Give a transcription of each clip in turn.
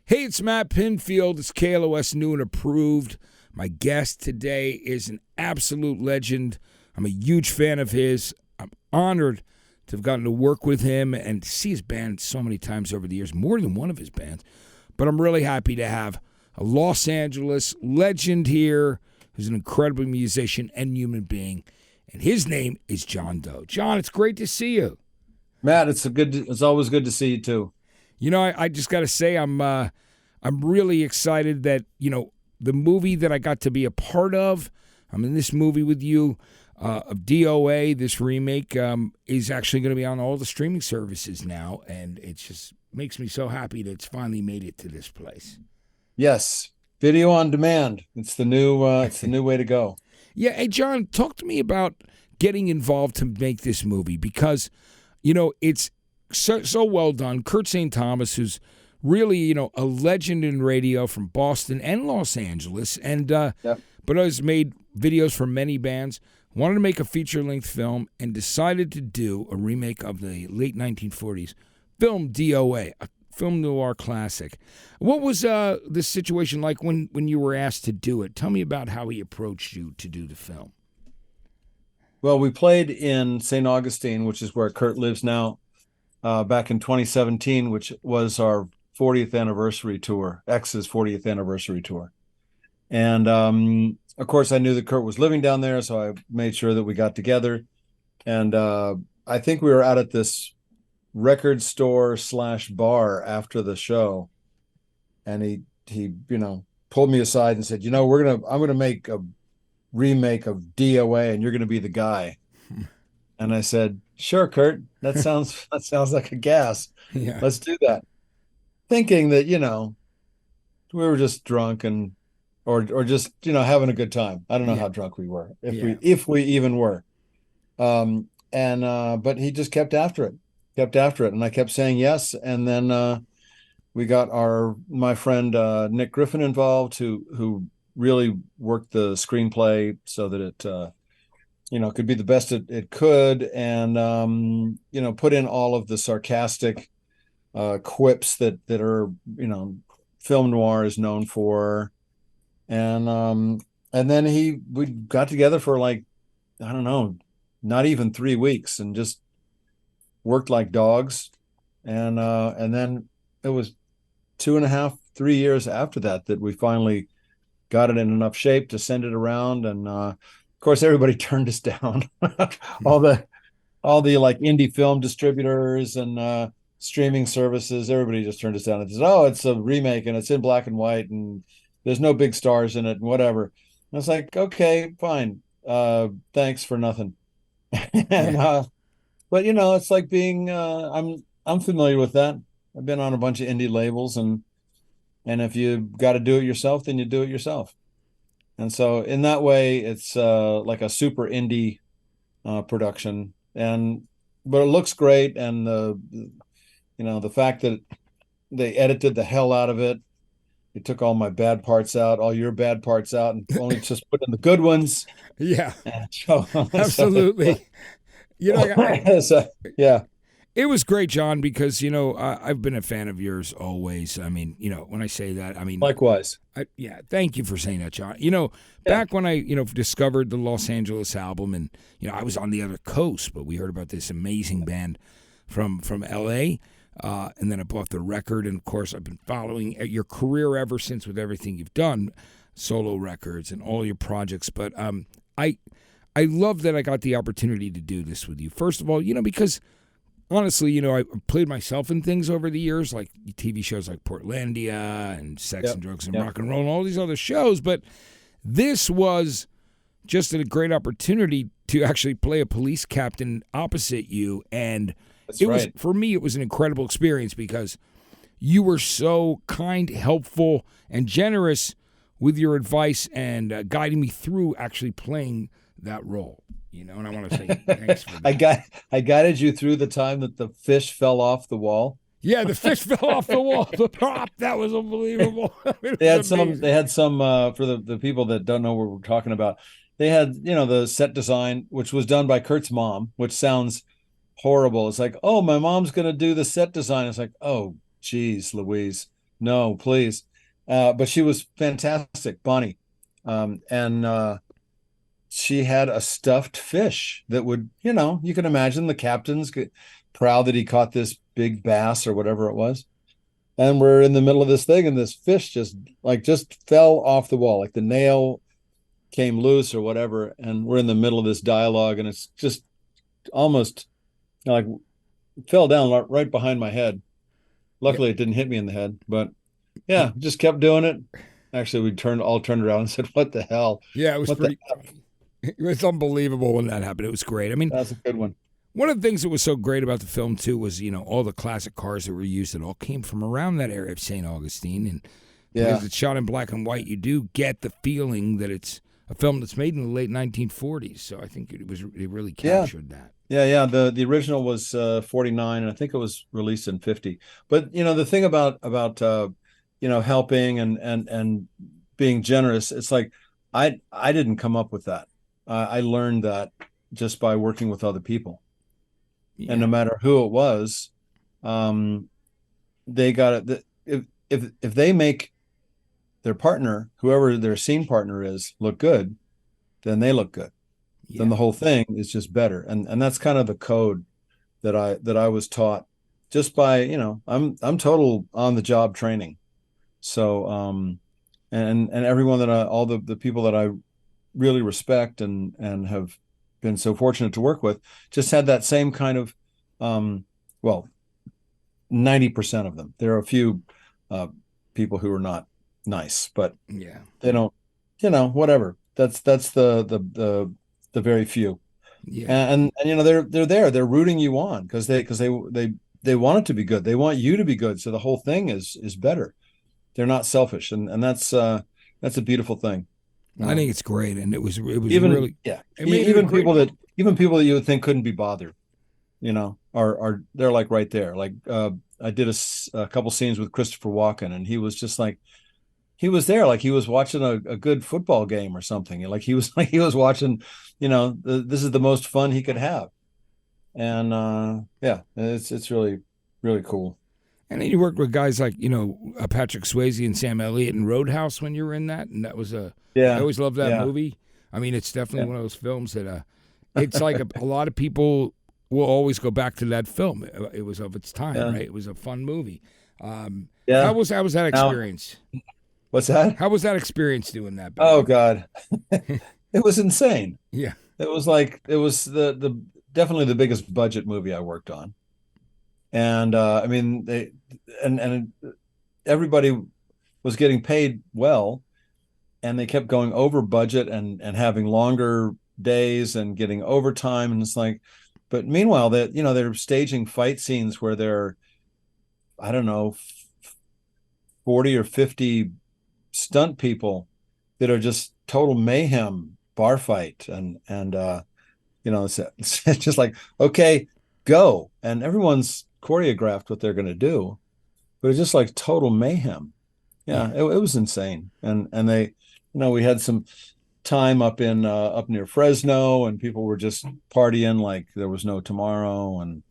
Hey, it's Matt Pinfield. It's KLOS New and Approved. My guest today is an absolute legend. I'm a huge fan of his. I'm honored to have gotten to work with him and see his band so many times over the years, more than one of his bands. But I'm really happy to have a Los Angeles legend here who's an incredible musician and human being. And his name is John Doe. John, it's great to see you. Matt, it's always good to see you too. You know, I just got to say I'm really excited that, the movie that I got to be a part of, I'm in this movie with you, of D.O.A., this remake, is actually going to be on all the streaming services now, and it just makes me so happy that it's finally made it to this place. Yes, video on demand. It's the new way to go. Yeah, hey, John, talk to me about getting involved to make this movie because, it's so well done. Kurt St. Thomas, who's really, a legend in radio from Boston and Los Angeles, and but has made videos for many bands, wanted to make a feature-length film, and decided to do a remake of the late 1940s film D.O.A., a film noir classic. What was the situation like when you were asked to do it? Tell me about how he approached you to do the film. Well, we played in St. Augustine, which is where Kurt lives now, back in 2017, which was our 40th anniversary tour, X's 40th anniversary tour. And of course, I knew that Kurt was living down there, so I made sure that we got together. And I think we were out at this record store / bar after the show. And he pulled me aside and said, I'm gonna make a remake of D.O.A. and you're gonna be the guy. And I said, sure, Kurt, that sounds like a gas. Yeah. Let's do that. Thinking that, we were just drunk or just, having a good time. I don't know how drunk we were, if we even were. But he just kept after it. And I kept saying yes. And then we got my friend Nick Griffin involved, who really worked the screenplay so that it could be the best it could, and put in all of the sarcastic quips that are film noir is known for, and then we got together for like, I don't know, not even 3 weeks, and just worked like dogs, and then it was 2.5-3 years after that we finally got it in enough shape to send it around, and of course everybody turned us down. all the like indie film distributors and streaming services, everybody just turned us down and said, oh, it's a remake and it's in black and white and there's no big stars in it and whatever. And I was like, okay, fine, thanks for nothing. And but it's like being I'm familiar with that. I've been on a bunch of indie labels, and if you got to do it yourself, then you do it yourself. And so in that way, it's like a super indie production, but it looks great, and the fact that they edited the hell out of it. They took all my bad parts out, all your bad parts out, and only just put in the good ones. Yeah, so, absolutely. Yeah. It was great, John, because, I've been a fan of yours always. I mean, when I say that, I mean... Likewise. Thank you for saying that, John. Back when I, discovered the Los Angeles album, and, I was on the other coast, but we heard about this amazing band from L.A., and then I bought the record, and, of course, I've been following your career ever since with everything you've done, solo records and all your projects. But I love that I got the opportunity to do this with you. First of all, because... Honestly, I played myself in things over the years, like TV shows like Portlandia and Sex and Drugs and Rock and Roll and all these other shows. But this was just a great opportunity to actually play a police captain opposite you. And for me, it was an incredible experience because you were so kind, helpful, and generous with your advice and guiding me through actually playing that role. And I want to say thanks for that. I guided you through the time that the fish fell off the wall. Yeah, the fish fell off the wall. The prop, that was unbelievable. They had some for the people that don't know what we're talking about. They had, the set design, which was done by Kurt's mom, which sounds horrible. It's like, oh, my mom's going to do the set design. It's like, oh, geez, Louise. no, please. But she was fantastic, Bonnie. And she had a stuffed fish that would, you can imagine the captain's proud that he caught this big bass or whatever it was. And we're in the middle of this thing, and this fish just fell off the wall, like the nail came loose or whatever. And we're in the middle of this dialogue, and it's just almost like fell down right behind my head. Yeah, Luckily, it didn't hit me in the head, but yeah, just kept doing it. Actually, we all turned around and said, "What the hell? yeah, it was What the pretty. It was unbelievable when that happened. It was great. I mean, That's a good one." one of the things that was so great about the film too was all the classic cars that were used that all came from around that area of St. Augustine, and Yeah, because it's shot in black and white, you do get the feeling that it's a film that's made in the late 1940s. So I think it really yeah, captured that. yeah. The original was 49, and I think it was released in 50. But the thing about helping and being generous, it's like I didn't come up with that. I learned that just by working with other people, and Yeah, no matter who it was, um, they got it. If they make their partner, whoever their scene partner is, look good, then they look good. Then yeah, the whole thing is just better. And that's kind of the code that I was taught just by, I'm total on the job training. So and everyone all the people that I really respect and have been so fortunate to work with just had that same kind of well, 90% of them. There are a few people who are not nice, but yeah, they don't, whatever. That's the very few. yeah, And they're there. They're rooting you on because they want it to be good. They want you to be good. So the whole thing is better. They're not selfish, and that's a beautiful thing. I Uh, think it's great, and it was even really yeah, it made it a great. even people that you would think couldn't be bothered, are they're like right there. Like I did a couple scenes with Christopher Walken, and he was just like he was there, like he was watching a good football game or something. Like he was like he was watching, this is the most fun he could have. And yeah, it's really really cool. And then you worked with guys like Patrick Swayze and Sam Elliott in Roadhouse when you were in that, and that was I Yeah, always loved that yeah, movie. I mean, it's definitely yeah, one of those films that it's like a lot of people will always go back to that film. It was of its time, yeah, right? It was a fun movie. How yeah. was that Now, experience? what's that? How was that experience doing that back Oh then? God, it was insane. Yeah, It was the definitely the biggest budget movie I worked on. And I mean and everybody was getting paid well, and they kept going over budget and having longer days and getting overtime. And it's like, but meanwhile that they're staging fight scenes where they're, I don't know, 40 or 50 stunt people that are just total mayhem bar fight. And it's just like, okay, go. And everyone's choreographed what they're going to do, but it's just like total mayhem. Yeah, yeah, it was insane. And they, we had some time up near Fresno, and people were just partying like there was no tomorrow. And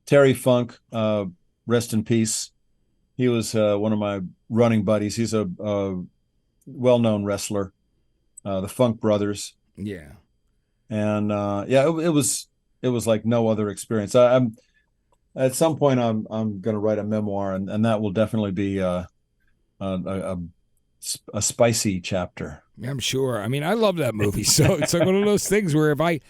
Terry Funk, rest in peace. He was one of my running buddies. He's a well-known wrestler, the Funk Brothers. yeah. And yeah, it was like no other experience. I'm at some point I'm going to write a memoir, and that will definitely be a a spicy chapter. Yeah, I'm sure. I mean, I love that movie. So it's like one of those things where if I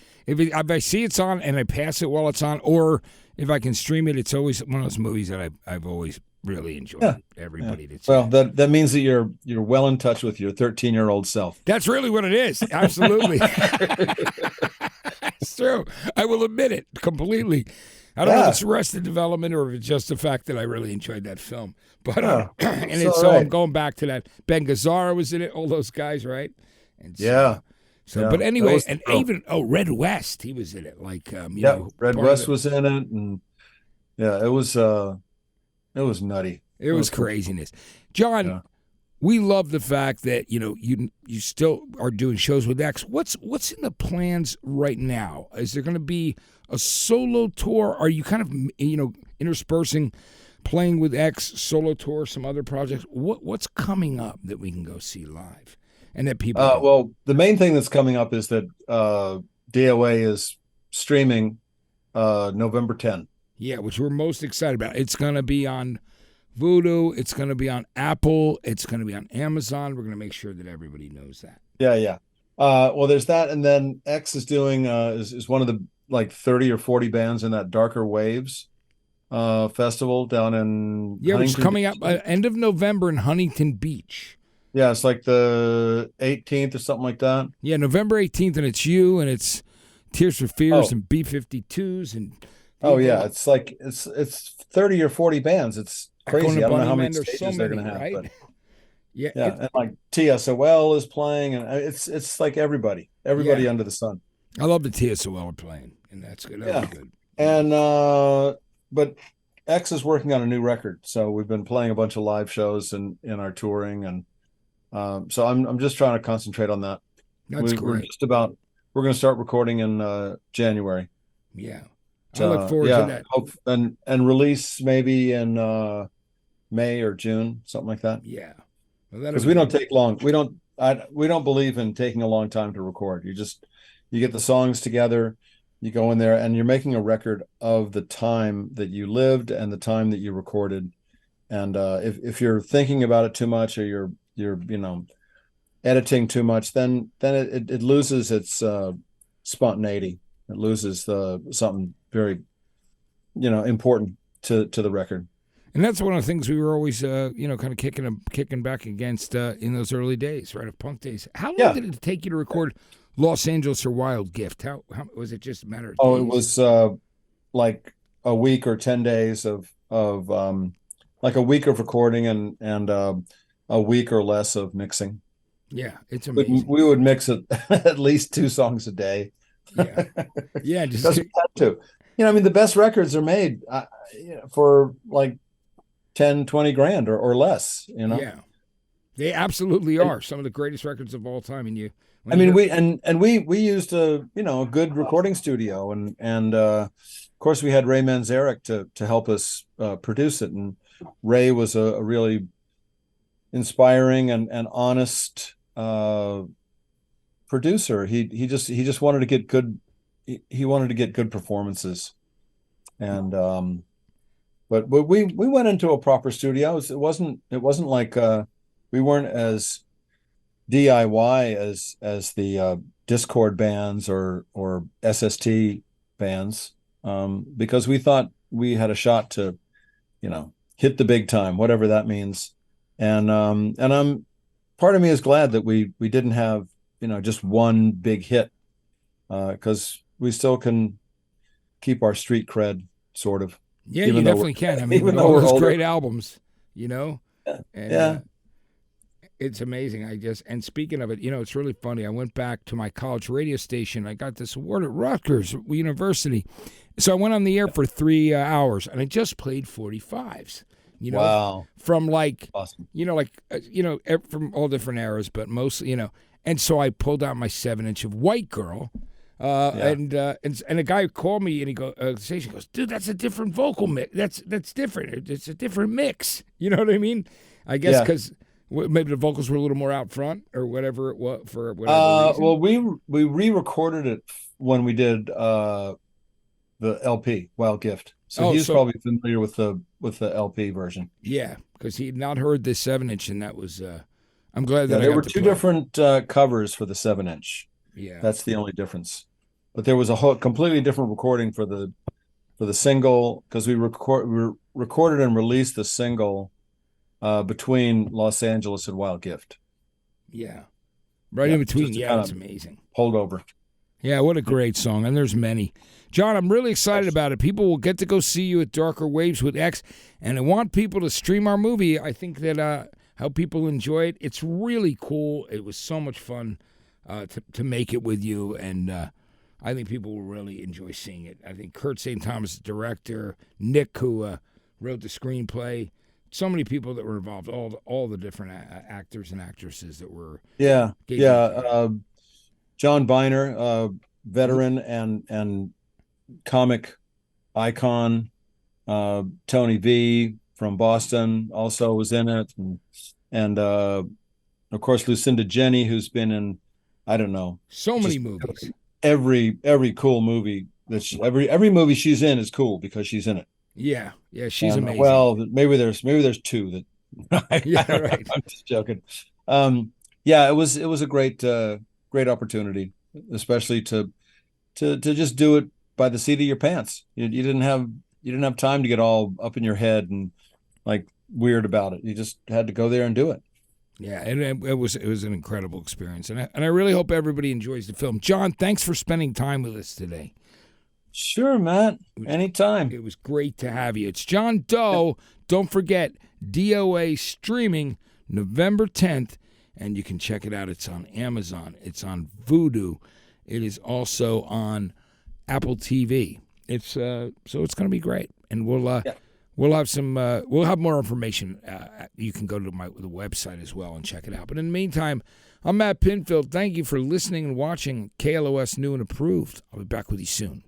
see it's on and I pass it while it's on, or if I can stream it, it's always one of those movies that I've always really Yeah, enjoyed. yeah. Everybody that's in Well, it. that means that you're well in touch with your 13-year-old self. That's really what it is. Absolutely. It's true. I will admit it completely. I don't know if Yeah, it's Arrested Development or if it's just the fact that I really enjoyed that film. But yeah, and it's it's all so I'm right. going back to that. Ben Gazzara was in it. All those guys, right? And Yeah, so, yeah. but That anyway, was the and thrill. even Red West, he was in it. Like Yep, Red part of West the. was in it, and yeah, it was nutty. It It was was pretty. craziness. John, Yeah. we love the fact that you still are doing shows with X. What's in the plans right now? Is there going to be a solo tour? Are you kind of interspersing playing with X, solo tour, some other projects. What's coming up that we can go see live, and that people? Well, the main thing that's coming up is that D.O.A. is streaming November 10. Yeah, which we're most excited about. It's going to be on Voodoo. It's going to be on Apple. It's going to be on Amazon. We're going to make sure that everybody knows that. Yeah. Well, there's that, and then X is doing is one of the like 30 or 40 bands in that Darker Waves festival down in which is coming up end of November in Huntington Beach. Yeah, it's like the 18th or something like that. Yeah, November 18th, and it's you, and it's Tears for Fears and B-52s and. Oh yeah, it's like it's 30 or 40 bands. It's crazy. I don't know how many stages they're going to have, right? But yeah, and like TSOL is playing, and it's like everybody under the sun. I love the TSOL are playing, and that's good. That'll be good. And but X is working on a new record, so we've been playing a bunch of live shows in our touring, and so I'm just trying to concentrate on that. That's great. We're going to start recording in January. Yeah. I look forward to that. And release maybe in May or June, something like that. Yeah. Because we don't take long. We don't believe in taking a long time to record. You get the songs together, you go in there, and you're making a record of the time that you lived and the time that you recorded. And if you're thinking about it too much, or you're editing too much, then it loses its spontaneity. It loses something very, important to the record. And that's one of the things we were always, kind of kicking back against in those early days, right, of punk days. How long did it take you to record Los Angeles or Wild Gift? How was it just a matter of days? Oh, it was like a week or 10 days of like a week of recording and a week or less of mixing. Yeah, it's amazing. We would mix it at least 2 songs a day. Yeah, just have to. The best records are made for like 10, 20 grand or less. Yeah, they absolutely are some of the greatest records of all time. And we used a good recording studio, and of course we had Ray Manzarek to help us produce it, and Ray was a really inspiring and honest producer. He just wanted to get good. He wanted to get good performances, and but we went into a proper studio. It wasn't like we weren't as DIY as the Discord bands or SST bands, because we thought we had a shot to hit the big time, whatever that means. And I'm part of me is glad that we didn't have just one big hit, because we still can keep our street cred, sort of. Yeah, you definitely can. I mean, with all those great albums, And, it's amazing. And speaking of it, it's really funny. I went back to my college radio station. I got this award at Rutgers University. So I went on the air for 3 hours, and I just played 45s. Wow. From like, awesome. From all different eras, but mostly, And so I pulled out my 7-inch of White Girl. And a guy called me, and he the station goes, "Dude, that's a different vocal mix. That's different. It's a different mix." You know what I mean? I guess because maybe the vocals were a little more out front or whatever it was for whatever reason. Well, we re-recorded it when we did the LP Wild Gift, so he's probably familiar with the LP version. Yeah, because he had not heard this 7-inch, and that was. I'm glad that there were 2 different covers for the 7-inch. Yeah, that's the only difference. But there was a whole completely different recording for the single, because we recorded and released the single between Los Angeles and Wild Gift. Yeah, right in between. Yeah, it's amazing. Hold over. Yeah, what a great song, and there's many. John, I'm really excited about it. People will get to go see you at Darker Waves with X, and I want people to stream our movie. I think that how people enjoy it. It's really cool. It was so much fun to make it with you, and I think people will really enjoy seeing it. I think Kurt St. Thomas, the director, Nick, who wrote the screenplay, so many people that were involved, all the different actors and actresses that were. John Biner, veteran and comic icon, Tony V, from Boston also was in it, and of course Lucinda Jenny, who's been in, I don't know, So many just movies. every cool movie every movie she's in is cool because she's in it. Yeah, she's And amazing. well, maybe there's two that Yeah, I don't know. right. I'm just joking. Yeah, it was a great opportunity, especially to just do it by the seat of your pants. You didn't have time to get all up in your head and like weird about it. You just had to go there and do it. Yeah, and it was an incredible experience, and I really hope everybody enjoys the film. John, thanks for spending time with us today. Sure, Matt. It was, Anytime. it was great to have you. It's John Doe. Don't forget D.O.A. streaming November 10th, and you can check it out. It's on Amazon. It's on Vudu. It is also on Apple TV. It's so it's going to be great, and Yeah. we'll have more information. You can go to the website as well and check it out. But in the meantime, I'm Matt Pinfield. Thank you for listening and watching KLOS New and Approved. I'll be back with you soon.